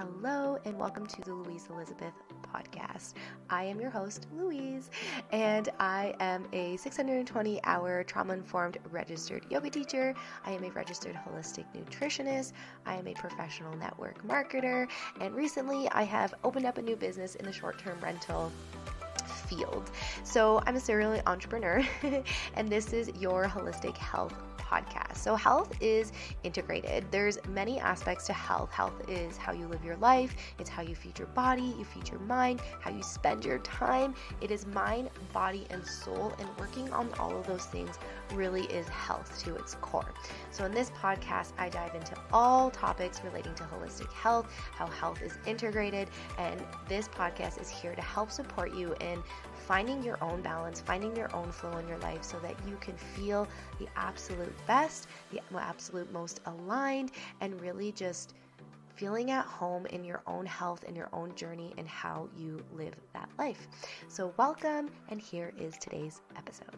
Hello and welcome to the Louise Elizabeth podcast. I am your host, Louise, and I am a 620-hour trauma-informed registered yoga teacher. I am a registered holistic nutritionist. I am a professional network marketer, and recently I have opened up a new business in the short-term rental field. So I'm a serial entrepreneur, and this is your holistic health podcast. So health is integrated. There's many aspects to health. Health is how you live your life. It's how you feed your body, you feed your mind, how you spend your time. It is mind, body, and soul, and working on all of those things really is health to its core. So in this podcast, I dive into all topics relating to holistic health, how health is integrated, and this podcast is here to help support you in finding your own balance, finding your own flow in your life so that you can feel the absolute best, the absolute most aligned, and really just feeling at home in your own health and your own journey and how you live that life. So welcome, and here is today's episode.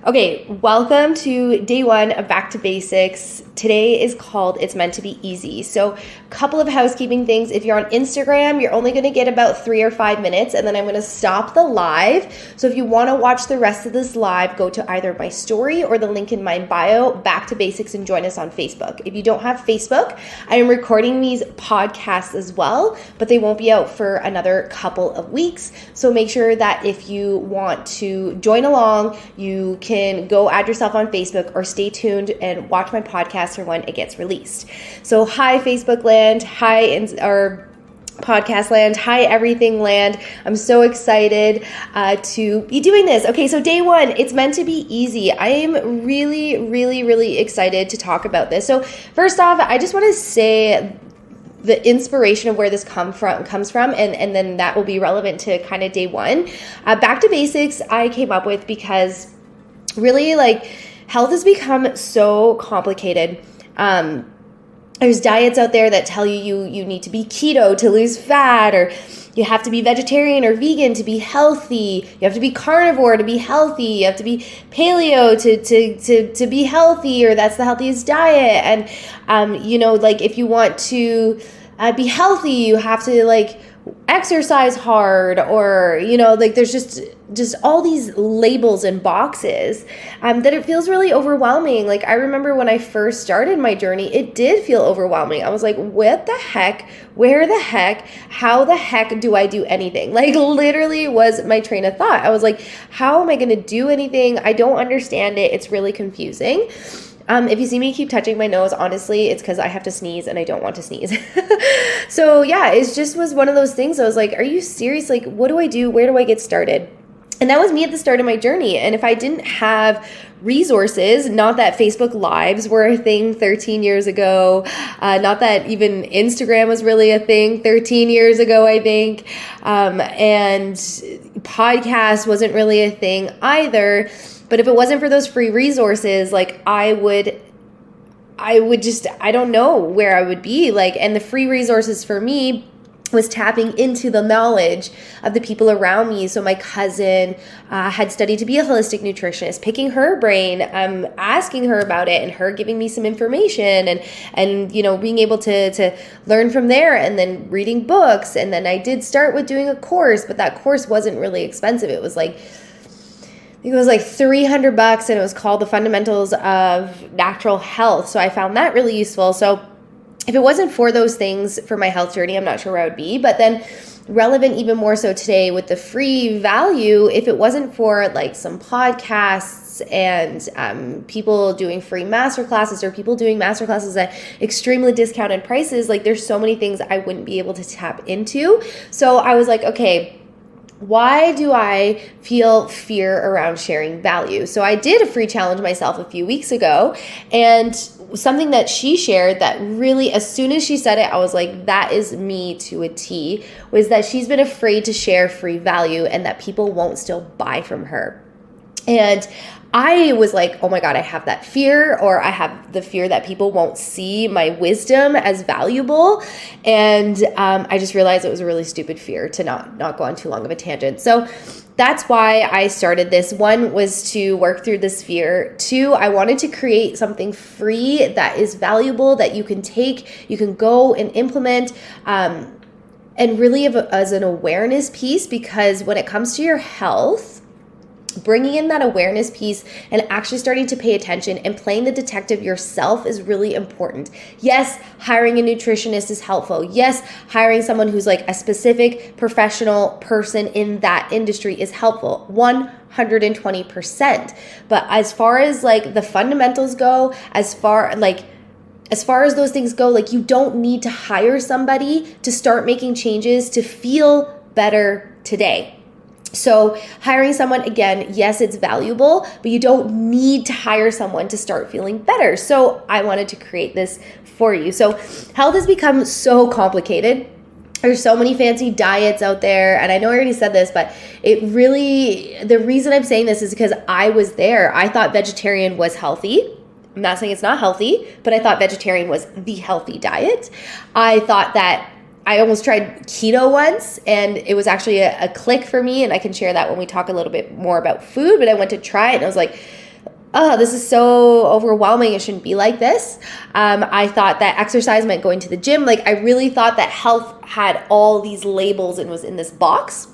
Okay, welcome to day one of Back to Basics. Today is called It's Meant to Be Easy. So a couple of housekeeping things. If you're on Instagram, you're only going to get about 3 or 5 minutes, and then I'm going to stop the live. So if you want to watch the rest of this live, go to either my story or the link in my bio, Back to Basics, and join us on Facebook. If you don't have Facebook, I am recording these podcasts as well, but they won't be out for another couple of weeks. So make sure that if you want to join along, you can go add yourself on Facebook or stay tuned and watch my podcast for when it gets released. So hi Facebook land, hi our podcast land, hi everything land. I'm so excited to be doing this. Okay, so day one, it's meant to be easy. I am really excited to talk about this. So first off, I just want to say the inspiration of where this comes from, and then that will be relevant to kind of day one. Back to Basics, I came up with because really, health has become so complicated. There's diets out there that tell you need to be keto to lose fat, or you have to be vegetarian or vegan to be healthy. You have to be carnivore to be healthy. You have to be paleo to be healthy, or that's the healthiest diet. And if you want to be healthy, you have to exercise hard, or there's just all these labels and boxes that it feels really overwhelming. I remember when I first started my journey, it did feel overwhelming. I was like, what the heck, where the heck, how the heck do I do anything? Literally was my train of thought. I was like, how am I going to do anything? I don't understand it. It's really confusing. If you see me keep touching my nose, honestly, it's because I have to sneeze and I don't want to sneeze. So yeah, it just was one of those things. I was like, are you serious? What do I do? Where do I get started? And that was me at the start of my journey. And if I didn't have resources, not that Facebook Lives were a thing 13 years ago, not that even Instagram was really a thing 13 years ago, I think, and podcast wasn't really a thing either. But if it wasn't for those free resources, I don't know where I would be. And the free resources for me was tapping into the knowledge of the people around me. So my cousin had studied to be a holistic nutritionist, picking her brain, asking her about it, and her giving me some information, and being able to learn from there, and then reading books. And then I did start with doing a course, but that course wasn't really expensive. It was $300, and it was called The Fundamentals of Natural Health. So I found that really useful. So if it wasn't for those things for my health journey, I'm not sure where I would be. But then relevant even more so today with the free value, if it wasn't for some podcasts and people doing free masterclasses, or people doing masterclasses at extremely discounted prices, there's so many things I wouldn't be able to tap into. So I was like, okay, why do I feel fear around sharing value? So I did a free challenge myself a few weeks ago, and something that she shared that really, as soon as she said it, I was like, that is me to a T, was that she's been afraid to share free value and that people won't still buy from her. And I was like, oh my God, I have that fear, or I have the fear that people won't see my wisdom as valuable. And I just realized it was a really stupid fear, to not go on too long of a tangent. So that's why I started this. One was to work through this fear. Two, I wanted to create something free that is valuable, that you can take, you can go and implement, and really as an awareness piece, because when it comes to your health, bringing in that awareness piece and actually starting to pay attention and playing the detective yourself is really important. Yes, hiring a nutritionist is helpful. Yes, hiring someone who's like a specific professional person in that industry is helpful. 120%. But as far as like the fundamentals go, as far as those things go, like you don't need to hire somebody to start making changes to feel better today. So hiring someone, again, yes, it's valuable, but you don't need to hire someone to start feeling better. So I wanted to create this for you. So health has become so complicated. There's so many fancy diets out there. And I know I already said this, but the reason I'm saying this is because I was there. I thought vegetarian was healthy. I'm not saying it's not healthy, but I thought vegetarian was the healthy diet. I thought that I almost tried keto once, and it was actually a click for me, and I can share that when we talk a little bit more about food, but I went to try it, and I was like, oh, this is so overwhelming. It shouldn't be like this. I thought that exercise meant going to the gym. Like, I really thought that health had all these labels and was in this box.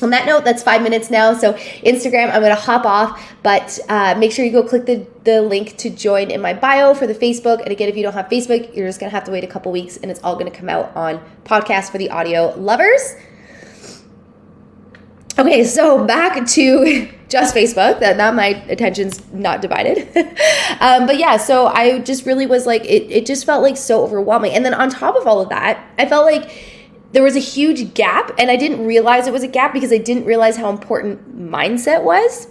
On that note, that's 5 minutes now. So Instagram, I'm going to hop off, but make sure you go click the link to join in my bio for the Facebook. And again, if you don't have Facebook, you're just going to have to wait a couple weeks, and it's all going to come out on podcast for the audio lovers. Okay, so back to just Facebook. Now my attention's not divided. But yeah, so I just really was like, it just felt like so overwhelming. And then on top of all of that, I felt like there was a huge gap, and I didn't realize it was a gap because I didn't realize how important mindset was.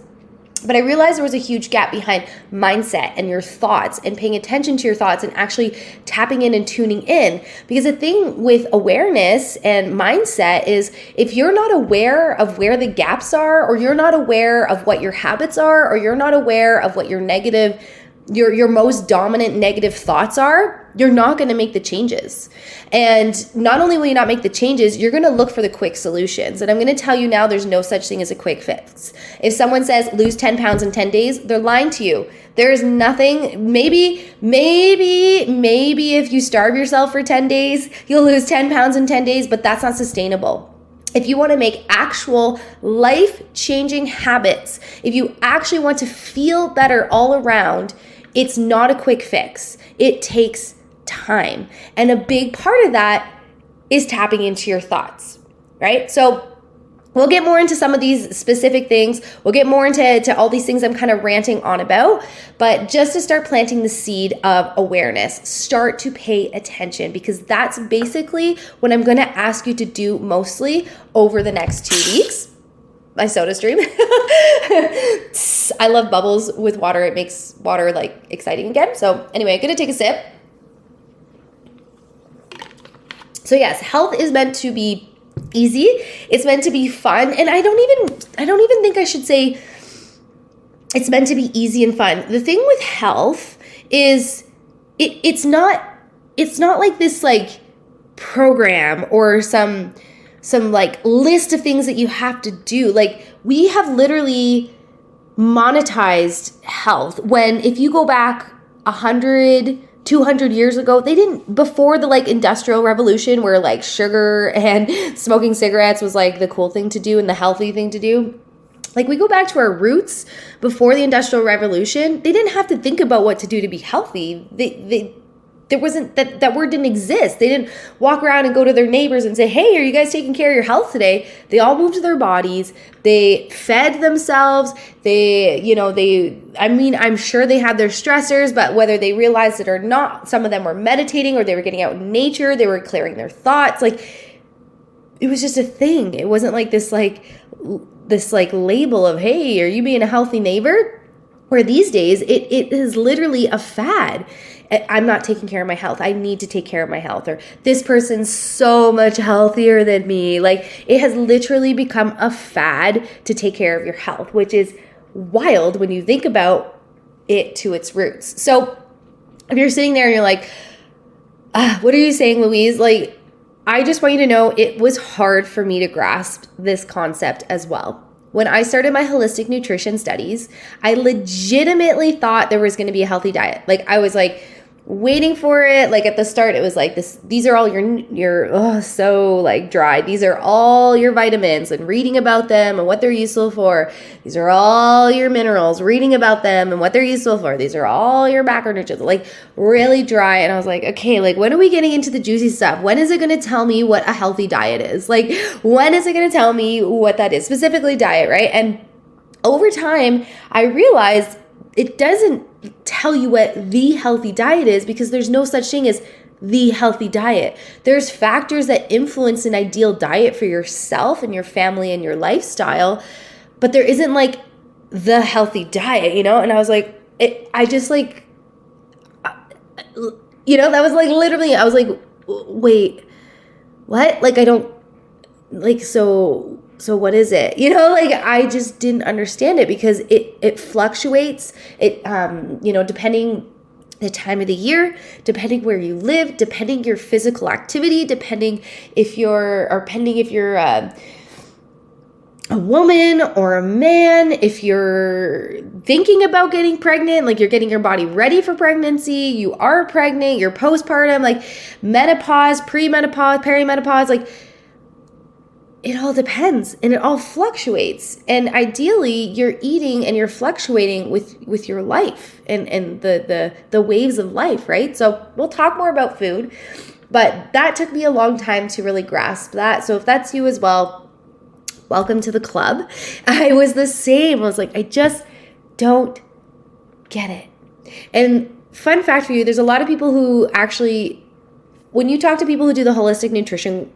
But I realized there was a huge gap behind mindset and your thoughts and paying attention to your thoughts and actually tapping in and tuning in. Because the thing with awareness and mindset is if you're not aware of where the gaps are, or you're not aware of what your habits are, or you're not aware of what your most dominant negative thoughts are, you're not going to make the changes. And not only will you not make the changes, you're going to look for the quick solutions. And I'm going to tell you now, there's no such thing as a quick fix. If someone says lose 10 pounds in 10 days, they're lying to you. There is nothing, maybe if you starve yourself for 10 days, you'll lose 10 pounds in 10 days, but that's not sustainable. If you want to make actual life-changing habits, if you actually want to feel better all around, it's not a quick fix. It takes time. And a big part of that is tapping into your thoughts, right? So we'll get more into some of these specific things. We'll get more into all these things I'm kind of ranting on about. But just to start planting the seed of awareness, start to pay attention, because that's basically what I'm going to ask you to do mostly over the next 2 weeks. My soda stream. I love bubbles with water. It makes water like exciting again. So anyway, I'm going to take a sip. So yes, health is meant to be easy. It's meant to be fun. And I don't even think I should say it's meant to be easy and fun. The thing with health is it's not like this like program or some like list of things that you have to do. Like, we have literally monetized health, when if you go back 100, 200 years ago, they didn't, before the like industrial revolution where like sugar and smoking cigarettes was like the cool thing to do and the healthy thing to do. Like, we go back to our roots before the industrial revolution. They didn't have to think about what to do to be healthy. There wasn't that word didn't exist. They didn't walk around and go to their neighbors and say, hey, are you guys taking care of your health today? They all moved their bodies. They fed themselves. I'm sure they had their stressors, but whether they realized it or not, some of them were meditating, or they were getting out in nature. They were clearing their thoughts. Like, it was just a thing. It wasn't like this label of, hey, are you being a healthy neighbor? Where these days, it is literally a fad. I'm not taking care of my health. I need to take care of my health. Or this person's so much healthier than me. Like, it has literally become a fad to take care of your health, which is wild when you think about it to its roots. So if you're sitting there and you're like, what are you saying, Louise? Like, I just want you to know it was hard for me to grasp this concept as well. when I started my holistic nutrition studies, I legitimately thought there was going to be a healthy diet. Like I was like waiting for it. Like at the start, it was like these are all your so like dry. These are all your vitamins, and reading about them and what they're useful for. These are all your minerals, reading about them and what they're useful for. These are all your macronutrients, like really dry. And I was like, okay, like when are we getting into the juicy stuff? When is it going to tell me what a healthy diet is? Like when is it going to tell me what that is? Specifically diet, right? And over time, I realized it doesn't tell you what the healthy diet is, because there's no such thing as the healthy diet. There's factors that influence an ideal diet for yourself and your family and your lifestyle, but there isn't like the healthy diet, you know? And I was like, that was like literally, I was like, wait, what? Like, I don't, like, so what is it? You know, like I just didn't understand it, because it fluctuates. It, depending the time of the year, depending where you live, depending your physical activity, depending if you're a woman or a man, if you're thinking about getting pregnant, like you're getting your body ready for pregnancy, you are pregnant, you're postpartum, like menopause, premenopause, perimenopause, like it all depends and it all fluctuates. And ideally you're eating and you're fluctuating with your life and the waves of life, right? So we'll talk more about food, but that took me a long time to really grasp that. So if that's you as well, welcome to the club. I was the same. I was like, I just don't get it. And fun fact for you, there's a lot of people who actually, when you talk to people who do the holistic nutrition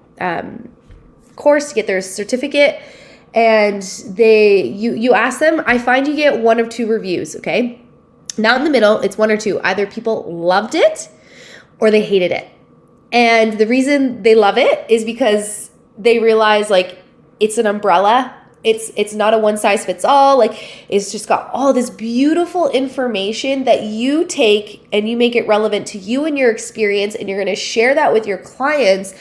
course to get their certificate, and you ask them, I find you get one of two reviews, okay? Not in the middle, it's one or two. Either people loved it or they hated it. And the reason they love it is because they realize like it's an umbrella. It's not a one size fits all. Like it's just got all this beautiful information that you take and you make it relevant to you and your experience, and you're going to share that with your clients.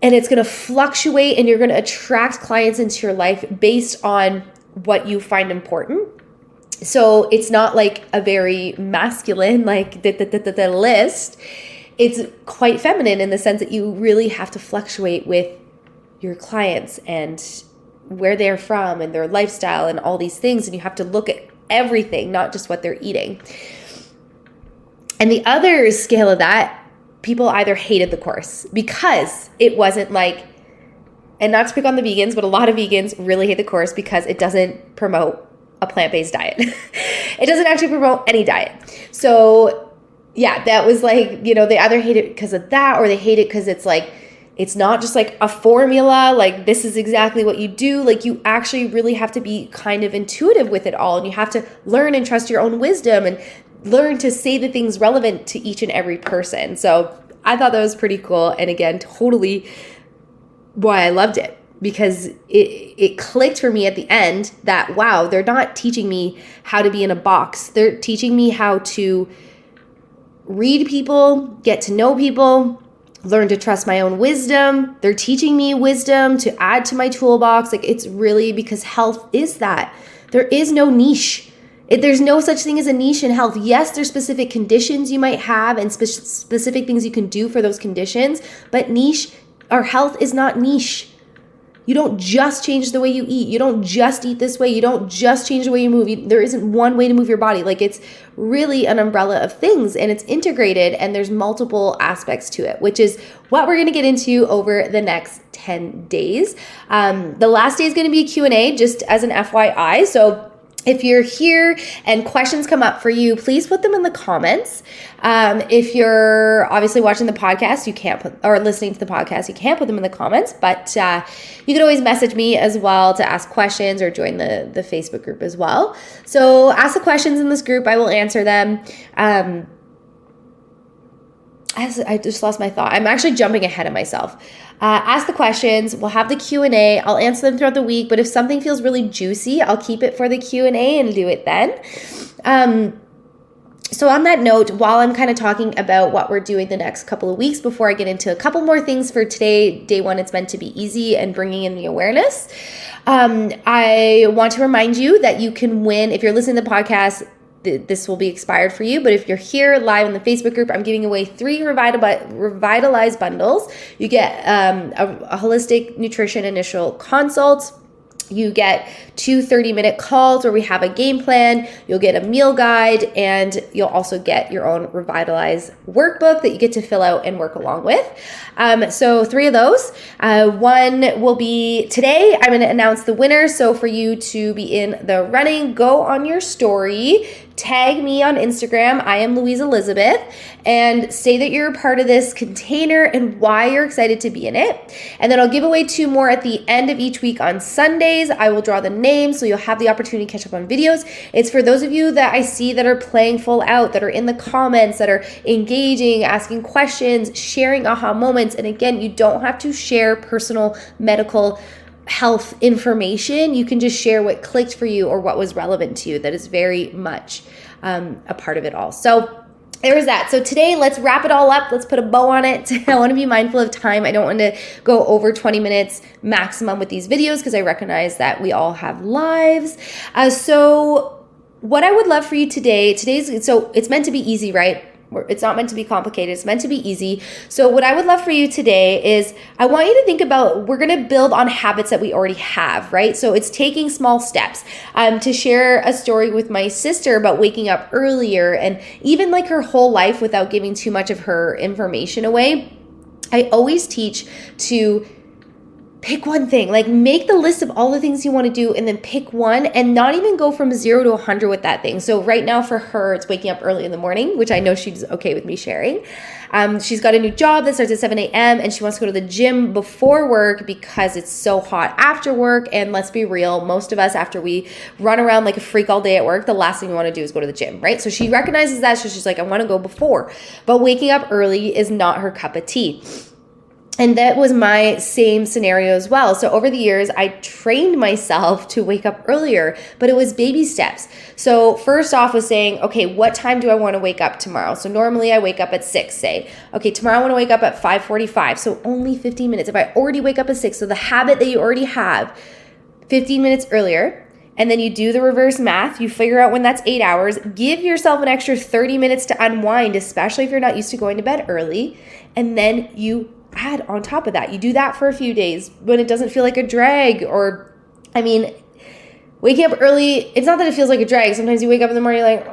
And it's going to fluctuate, and you're going to attract clients into your life based on what you find important. So it's not like a very masculine, like the list. It's quite feminine in the sense that you really have to fluctuate with your clients and where they're from and their lifestyle and all these things. And you have to look at everything, not just what they're eating. And the other scale of that, people either hated the course because it wasn't like, and not to pick on the vegans, but a lot of vegans really hate the course because it doesn't promote a plant-based diet. It doesn't actually promote any diet. So yeah, that was like, they either hate it because of that, or they hate it because it's like, it's not just like a formula, like this is exactly what you do. Like you actually really have to be kind of intuitive with it all, and you have to learn and trust your own wisdom and learn to say the things relevant to each and every person. So I thought that was pretty cool. And again, totally why I loved it, because it clicked for me at the end that, wow, they're not teaching me how to be in a box. They're teaching me how to read people, get to know people, learn to trust my own wisdom. They're teaching me wisdom to add to my toolbox. Like it's really, because health is that. There is no niche. There's no such thing as a niche in health. Yes, there's specific conditions you might have and specific things you can do for those conditions, but niche or health is not niche. You don't just change the way you eat. You don't just eat this way. You don't just change the way you move. There isn't one way to move your body. Like it's really an umbrella of things, and it's integrated, and there's multiple aspects to it, which is what we're going to get into over the next 10 days. The last day is going to be a Q&A, just as an FYI. So if you're here and questions come up for you, please put them in the comments. If you're obviously watching the podcast, you can't or listening to the podcast, you can't put them in the comments, but you can always message me as well to ask questions or join the Facebook group as well. So ask the questions in this group. I will answer them. I just lost my thought. I'm actually jumping ahead of myself. Ask the questions. We'll have the Q&A. I'll answer them throughout the week, but if something feels really juicy, I'll keep it for the Q&A and do it then. So on that note, while I'm kind of talking about what we're doing the next couple of weeks before I get into a couple more things for today, day one, it's meant to be easy and bringing in the awareness. I want to remind you that you can win. If you're listening to the podcast, this will be expired for you. But if you're here live in the Facebook group, I'm giving away 3 Revitalize bundles. You get a holistic nutrition initial consult. You get 2 30-minute calls where we have a game plan. You'll get a meal guide, and you'll also get your own Revitalize workbook that you get to fill out and work along with. So 3 of those. One will be today. I'm going to announce the winner. So for you to be in the running, go on your story, tag me on Instagram. I am Louise Elizabeth, and say that you're a part of this container and why you're excited to be in it. And then I'll give away 2 more at the end of each week on Sundays. I will draw the names so you'll have the opportunity to catch up on videos. It's for those of you that I see that are playing full out, that are in the comments, that are engaging, asking questions, sharing aha moments. And again, you don't have to share personal medical health information. You can just share what clicked for you or what was relevant to you. That is very much a part of it all. So there's that. So today, let's wrap it all up. Let's put a bow on it. I want to be mindful of time. I don't want to go over 20 minutes maximum with these videos because I recognize that we all have lives. So what I would love for you today, so it's meant to be easy, right? It's not meant to be complicated. It's meant to be easy. So what I would love for you today is I want you to think about, we're going to build on habits that we already have, right? So it's taking small steps. To share a story with my sister about waking up earlier and even like her whole life without giving too much of her information away. I always teach to pick one thing, like make the list of all the things you want to do and then pick one and not even go from 0 to 100 with that thing. So right now for her, it's waking up early in the morning, which I know she's okay with me sharing. She's got a new job that starts at 7 a.m. and she wants to go to the gym before work because it's so hot after work. And let's be real, most of us, after we run around like a freak all day at work, the last thing we want to do is go to the gym, right? So she recognizes that. So she's like, I want to go before. But waking up early is not her cup of tea. And that was my same scenario as well. So over the years, I trained myself to wake up earlier, but it was baby steps. So first off was saying, okay, what time do I want to wake up tomorrow? So normally I wake up at 6, say. Okay, tomorrow I want to wake up at 5:45. So only 15 minutes. If I already wake up at 6, so the habit that you already have, 15 minutes earlier, and then you do the reverse math, you figure out when that's 8 hours, give yourself an extra 30 minutes to unwind, especially if you're not used to going to bed early, and then you add on top of that. You do that for a few days when it doesn't feel like a drag, or, I mean, waking up early, it's not that it feels like a drag. Sometimes you wake up in the morning, you're like,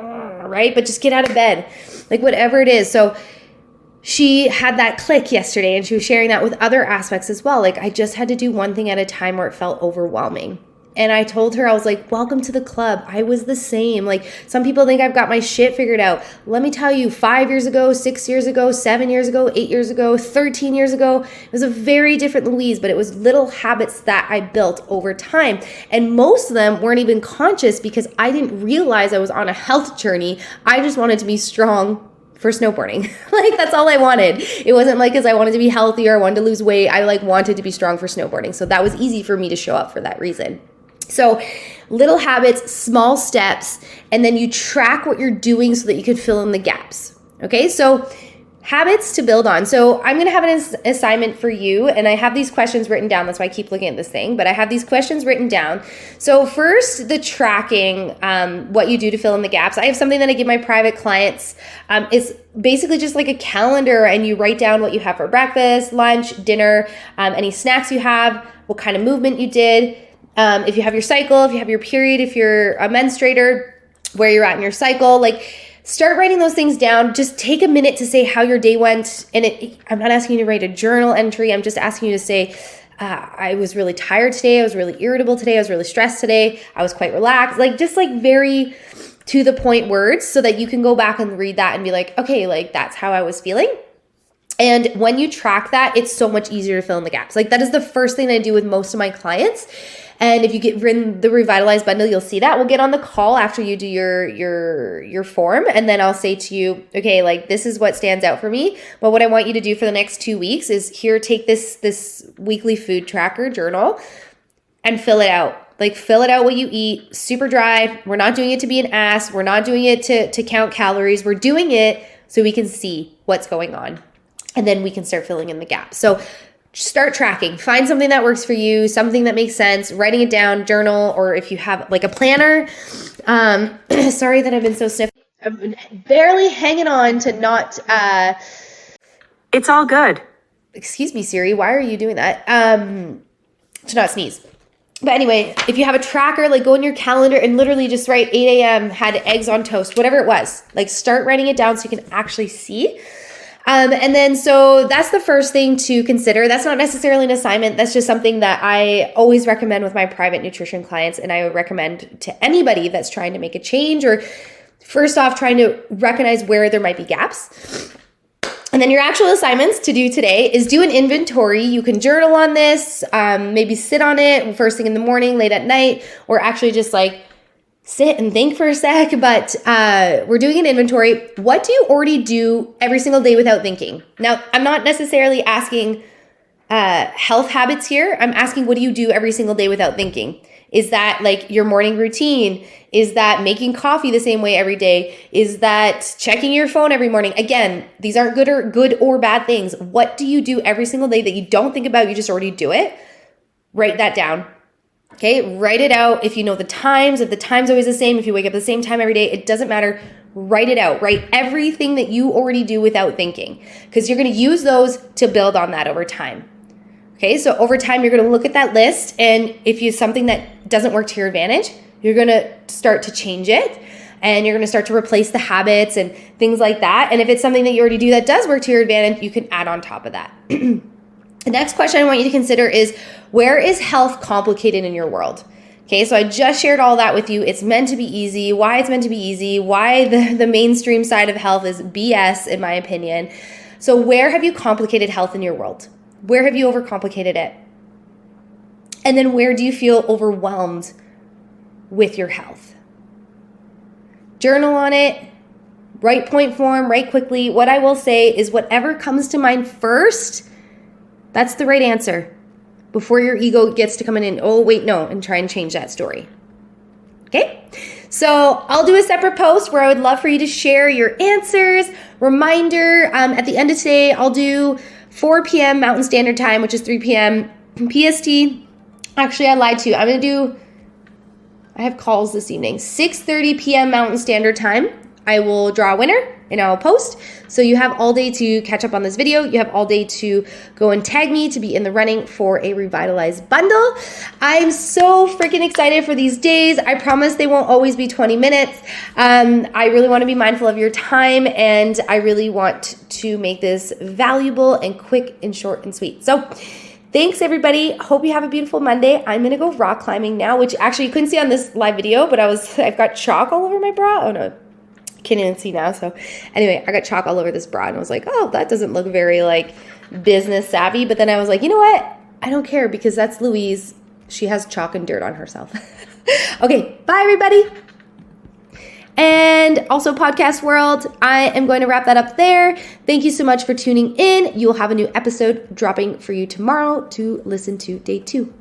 right? But just get out of bed, like whatever it is. So she had that click yesterday and she was sharing that with other aspects as well. Like I just had to do one thing at a time where it felt overwhelming. And I told her, I was like, welcome to the club. I was the same. Like some people think I've got my shit figured out. Let me tell you, 5 years ago, 6 years ago, 7 years ago, 8 years ago, 13 years ago, it was a very different Louise, but it was little habits that I built over time. And most of them weren't even conscious because I didn't realize I was on a health journey. I just wanted to be strong for snowboarding. Like that's all I wanted. It wasn't like because I wanted to be healthier, I wanted to lose weight. I like wanted to be strong for snowboarding. So that was easy for me to show up for that reason. So little habits, small steps, and then you track what you're doing so that you can fill in the gaps. Okay, so habits to build on. So I'm going to have an assignment for you, and I have these questions written down. That's why I keep looking at this thing, but I have these questions written down. So first, the tracking, what you do to fill in the gaps. I have something that I give my private clients. It's basically just like a calendar, and you write down what you have for breakfast, lunch, dinner, any snacks you have, what kind of movement you did. If you have your cycle, if you have your period, if you're a menstruator, where you're at in your cycle, like start writing those things down. Just take a minute to say how your day went. And I'm not asking you to write a journal entry. I'm just asking you to say, I was really tired today. I was really irritable today. I was really stressed today. I was quite relaxed. Like just like very to the point words so that you can go back and read that and be like, okay, like that's how I was feeling. And when you track that, it's so much easier to fill in the gaps. Like that is the first thing I do with most of my clients. And if you get in the Revitalize bundle, you'll see that. We'll get on the call after you do your form. And then I'll say to you, okay, like this is what stands out for me. But what I want you to do for the next 2 weeks is here, take this weekly food tracker journal and fill it out. Like fill it out what you eat, super dry. We're not doing it to be an ass. We're not doing it to count calories. We're doing it so we can see what's going on. And then we can start filling in the gaps. So start tracking. Find something that works for you, something that makes sense, writing it down, journal, or if you have like a planner. Sorry that I've been so sniffly. I've been barely hanging on to not... It's all good. Excuse me, Siri. Why are you doing that? To not sneeze. But anyway, if you have a tracker, like go in your calendar and literally just write 8 a.m., had eggs on toast, whatever it was. Like start writing it down so you can actually see. And then, so that's the first thing to consider. That's not necessarily an assignment. That's just something that I always recommend with my private nutrition clients. And I would recommend to anybody that's trying to make a change or first off, trying to recognize where there might be gaps. And then your actual assignments to do today is do an inventory. You can journal on this, maybe sit on it first thing in the morning, late at night, or actually just like sit and think for a sec. But we're doing an inventory. What do you already do every single day without thinking? Now, I'm not necessarily asking health habits here. I'm asking, what do you do every single day without thinking? Is that like your morning routine? Is that making coffee the same way every day? Is that checking your phone every morning? Again, these aren't good or bad things. What do you do every single day that you don't think about? You just already do it. Write that down. Okay, write it out. If you know the times, if the time's always the same, if you wake up at the same time every day, it doesn't matter. Write it out. Write everything that you already do without thinking, because you're going to use those to build on that over time. Okay, so over time, you're going to look at that list, and if you something that doesn't work to your advantage, you're going to start to change it, and you're going to start to replace the habits and things like that. And if it's something that you already do that does work to your advantage, you can add on top of that. The next question I want you to consider is, where is health complicated in your world? Okay, so I just shared all that with you. It's meant to be easy, why it's meant to be easy, why the mainstream side of health is BS, in my opinion. So where have you complicated health in your world? Where have you overcomplicated it? And then where do you feel overwhelmed with your health? Journal on it, write point form, write quickly. What I will say is whatever comes to mind first, that's the right answer before your ego gets to come in, oh, wait, no, and try and change that story. Okay? So I'll do a separate post where I would love for you to share your answers. Reminder, at the end of today, I'll do 4 p.m. Mountain Standard Time, which is 3 p.m. PST. Actually, I lied to you. I have calls this evening. 6:30 p.m. Mountain Standard Time. I will draw a winner and I'll post. So you have all day to catch up on this video. You have all day to go and tag me to be in the running for a Revitalize bundle. I'm so freaking excited for these days. I promise they won't always be 20 minutes. I really want to be mindful of your time, and I really want to make this valuable and quick and short and sweet. So thanks, everybody. Hope you have a beautiful Monday. I'm going to go rock climbing now, which actually you couldn't see on this live video, but I've got chalk all over my bra. Oh no. Can't even see now. So anyway, I got chalk all over this bra and I was like, oh, that doesn't look very like business savvy. But then I was like, you know what? I don't care, because that's Louise. She has chalk and dirt on herself. Okay. Bye, everybody. And also podcast world, I am going to wrap that up there. Thank you so much for tuning in. You'll have a new episode dropping for you tomorrow to listen to day 2.